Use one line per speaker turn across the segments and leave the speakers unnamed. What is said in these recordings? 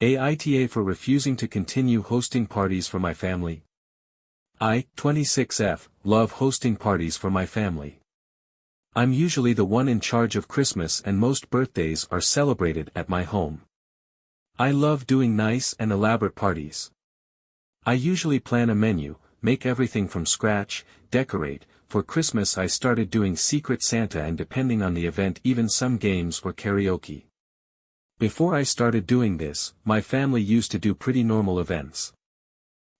AITA for refusing to continue hosting parties for my family. I, 26F, love hosting parties for my family. I'm usually the one in charge of Christmas and most birthdays are celebrated at my home. I love doing nice and elaborate parties. I usually plan a menu, make everything from scratch, decorate. For Christmas I started doing Secret Santa and depending on the event even some games or karaoke. Before I started doing this, my family used to do pretty normal events.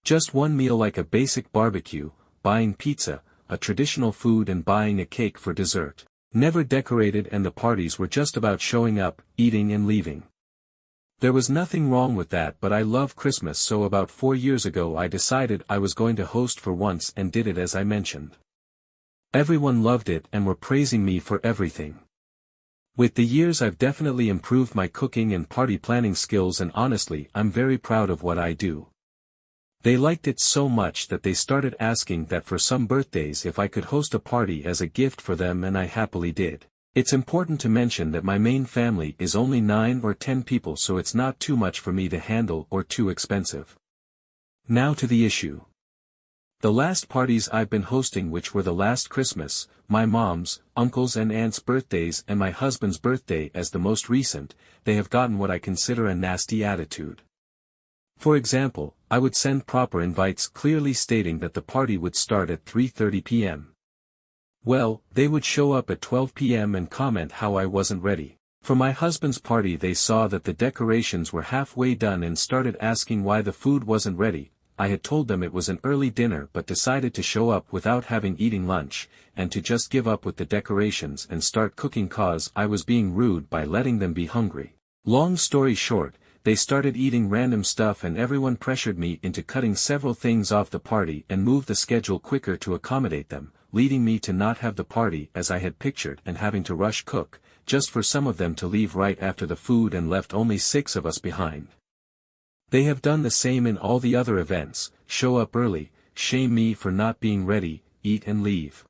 Just one meal like a basic barbecue, buying pizza, a traditional food and buying a cake for dessert. Never decorated and the parties were just about showing up, eating and leaving. There was nothing wrong with that but I love Christmas so about 4 years ago I decided I was going to host for once and did it as I mentioned. Everyone loved it and were praising me for everything. With the years I've definitely improved my cooking and party planning skills and honestly I'm very proud of what I do. They liked it so much that they started asking that for some birthdays if I could host a party as a gift for them and I happily did. It's important to mention that my main family is only 9 or 10 people so it's not too much for me to handle or too expensive. Now to the issue. The last parties I've been hosting which were the last Christmas, my mom's, uncle's and aunt's birthdays and my husband's birthday as the most recent, they have gotten what I consider a nasty attitude. For example, I would send proper invites clearly stating that the party would start at 3:30 p.m. Well, they would show up at 12 p.m. and comment how I wasn't ready. For my husband's party they saw that the decorations were halfway done and started asking why the food wasn't ready. I had told them it was an early dinner but decided to show up without having eaten lunch, and to just give up with the decorations and start cooking cause I was being rude by letting them be hungry. Long story short, they started eating random stuff and everyone pressured me into cutting several things off the party and moved the schedule quicker to accommodate them, leading me to not have the party as I had pictured and having to rush cook, just for some of them to leave right after the food and left only 6 of us behind. They have done the same in all the other events, show up early, shame me for not being ready, eat and leave.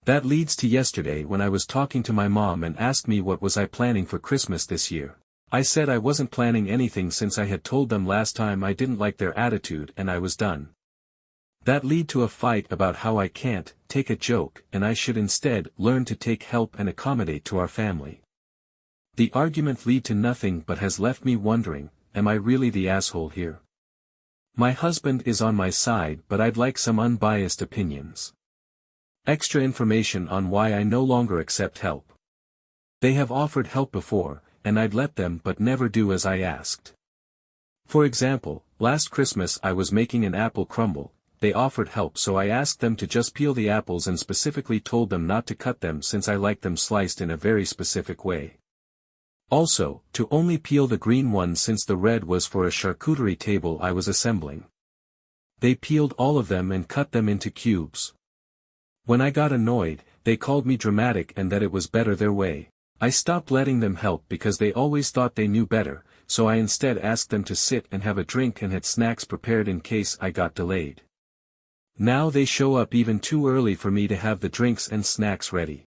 That leads to yesterday when I was talking to my mom and asked me what was I planning for Christmas this year. I said I wasn't planning anything since I had told them last time I didn't like their attitude and I was done. That led to a fight about how I can't take a joke and I should instead learn to take help and accommodate to our family. The argument led to nothing but has left me wondering, am I really the asshole here? My husband is on my side but I'd like some unbiased opinions. Extra information on why I no longer accept help. They have offered help before, and I'd let them but never do as I asked. For example, last Christmas I was making an apple crumble, they offered help so I asked them to just peel the apples and specifically told them not to cut them since I like them sliced in a very specific way. Also, to only peel the green one since the red was for a charcuterie table I was assembling. They peeled all of them and cut them into cubes. When I got annoyed, they called me dramatic and that it was better their way. I stopped letting them help because they always thought they knew better, so I instead asked them to sit and have a drink and had snacks prepared in case I got delayed. Now they show up even too early for me to have the drinks and snacks ready.